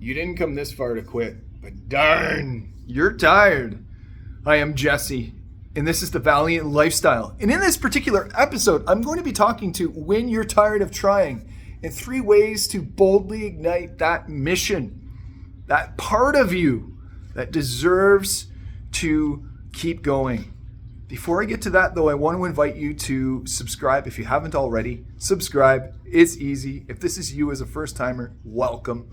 You didn't come this far to quit, but darn, you're tired. I am Jesse, and this is the Valiant Lifestyle. And in this particular episode, I'm going to be talking to when you're tired of trying and 3 ways to boldly ignite that mission, that part of you that deserves to keep going. Before I get to that, though, I want to invite you to subscribe. If you haven't already, subscribe. It's easy. If this is you as a first-timer, welcome.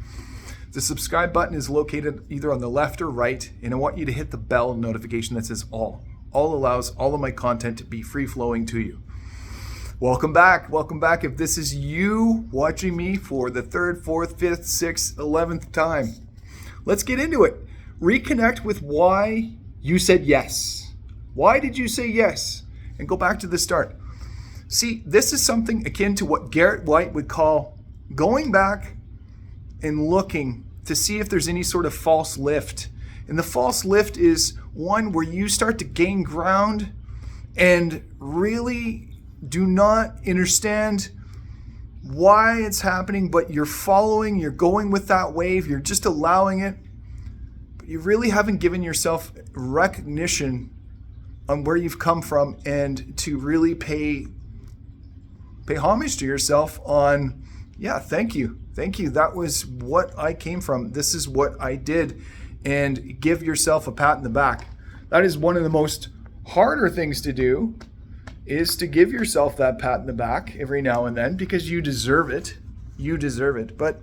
The subscribe button is located either on the left or right, and I want you to hit the bell notification that says all. All allows all of my content to be free-flowing to you. Welcome back. Welcome back. If this is you watching me for the 3rd, 4th, 5th, 6th, 11th time, let's get into it. Reconnect with why you said yes. Why did you say yes? And go back to the start. See, this is something akin to what Garrett White would call going back and looking to see if there's any sort of false lift. And the false lift is one where you start to gain ground and really do not understand why it's happening, but you're following, you're going with that wave, you're just allowing it. But you really haven't given yourself recognition on where you've come from and to really pay homage to yourself on, yeah, thank you. Thank you. That was what I came from. This is what I did. And give yourself a pat in the back. That is one of the most harder things to do, is to give yourself that pat in the back every now and then, because you deserve it. You deserve it. But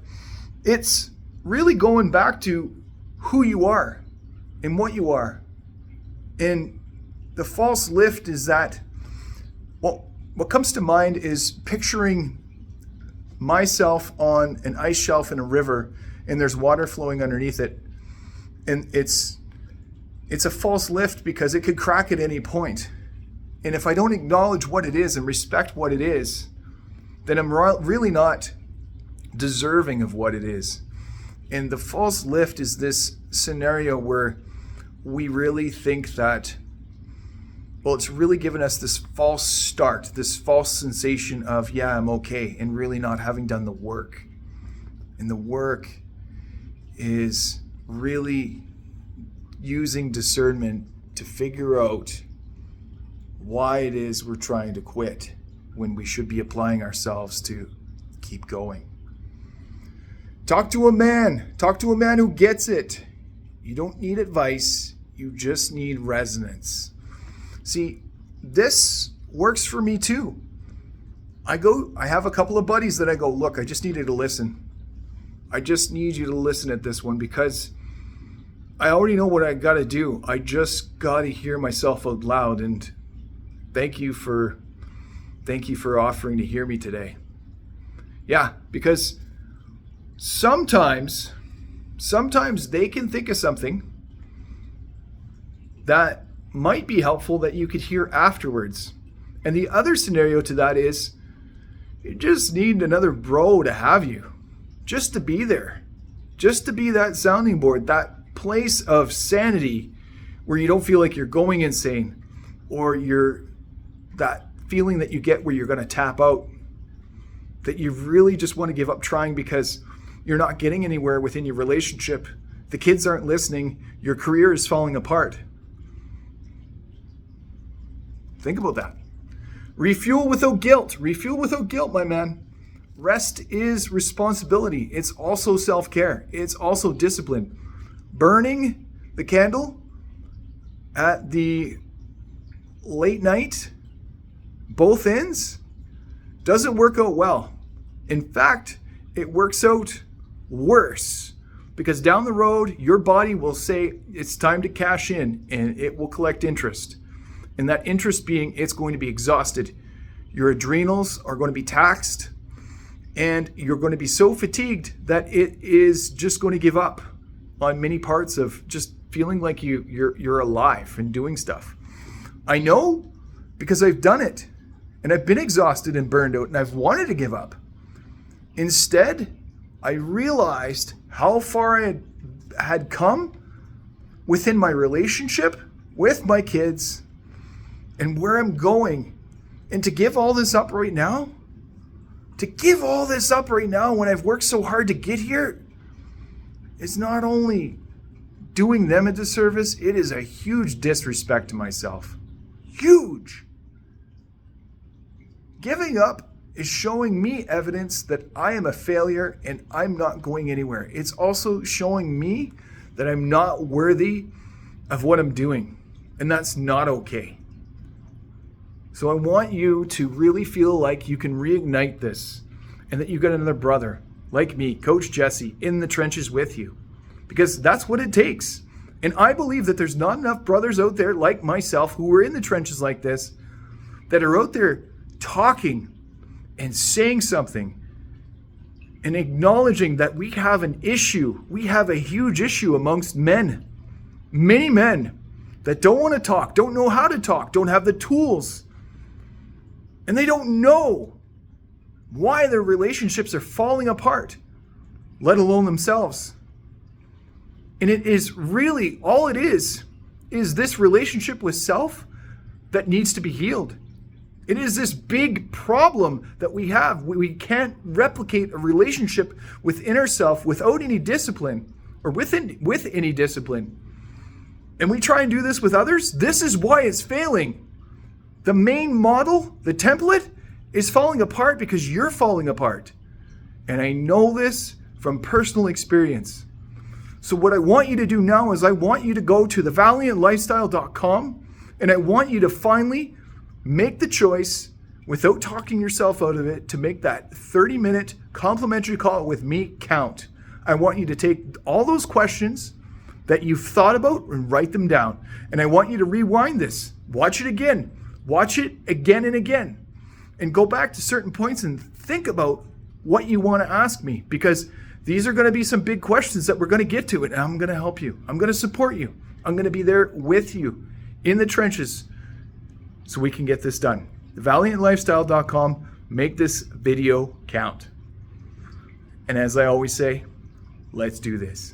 it's really going back to who you are and what you are. And the false lift is that, well, what comes to mind is picturing myself on an ice shelf in a river, and there's water flowing underneath it, and it's a false lift because it could crack at any point. And if I don't acknowledge what it is and respect what it is, then I'm really not deserving of what it is. And the false lift is this scenario where we really think that, well, it's really given us this false start, this false sensation of, yeah, I'm okay, and really not having done the work. And the work is really using discernment to figure out why it is we're trying to quit when we should be applying ourselves to keep going. Talk to a man. Talk to a man who gets it. You don't need advice. You just need resonance. See, this works for me too. I have a couple of buddies that I go, look, I just need you to listen. I just need you to listen at this one because I already know what I got to do. I just got to hear myself out loud, and thank you for offering to hear me today. Yeah, because sometimes they can think of something that might be helpful that you could hear afterwards. And the other scenario to that is you just need another bro to have you, just to be there, just to be that sounding board, that place of sanity where you don't feel like you're going insane, or you're that feeling that you get where you're going to tap out, that you really just want to give up trying because you're not getting anywhere within your relationship. The kids aren't listening. Your career is falling apart. Think about that. Refuel without guilt. Refuel without guilt, my man. Rest is responsibility. It's also self-care. It's also discipline. Burning the candle at the late night, both ends, doesn't work out well. In fact, it works out worse, because down the road, your body will say it's time to cash in, and it will collect interest. And that interest being, it's going to be exhausted. Your adrenals are going to be taxed, and you're going to be so fatigued that it is just going to give up on many parts of just feeling like you're alive and doing stuff. I know, because I've done it, and I've been exhausted and burned out, and I've wanted to give up. Instead, I realized how far I had come within my relationship with my kids and where I'm going. And to give all this up right now, when I've worked so hard to get here, is not only doing them a disservice, it is a huge disrespect to myself. Huge. Giving up is showing me evidence that I am a failure and I'm not going anywhere. It's also showing me that I'm not worthy of what I'm doing, and that's not okay. So I want you to really feel like you can reignite this and that you've got another brother like me, Coach Jesse, in the trenches with you, because that's what it takes. And I believe that there's not enough brothers out there like myself who are in the trenches like this that are out there talking and saying something and acknowledging that we have an issue. We have a huge issue amongst men. Many men that don't want to talk, don't know how to talk, don't have the tools. And they don't know why their relationships are falling apart, let alone themselves. And it is really, all it is this relationship with self that needs to be healed. It is this big problem that we have. We can't replicate a relationship within ourselves without any discipline, or with any discipline. And we try and do this with others. This is why it's failing. The main model, the template, is falling apart because you're falling apart. And I know this from personal experience. So what I want you to do now is I want you to go to thevaliantlifestyle.com, and I want you to finally make the choice, without talking yourself out of it, to make that 30-minute complimentary call with me count. I want you to take all those questions that you've thought about and write them down. And I want you to rewind this. Watch it again. Watch it again and again. And go back to certain points and think about what you want to ask me, because these are going to be some big questions that we're going to get to, and I'm going to help you. I'm going to support you. I'm going to be there with you in the trenches so we can get this done. Valiantlifestyle.com. Make this video count. And as I always say, let's do this.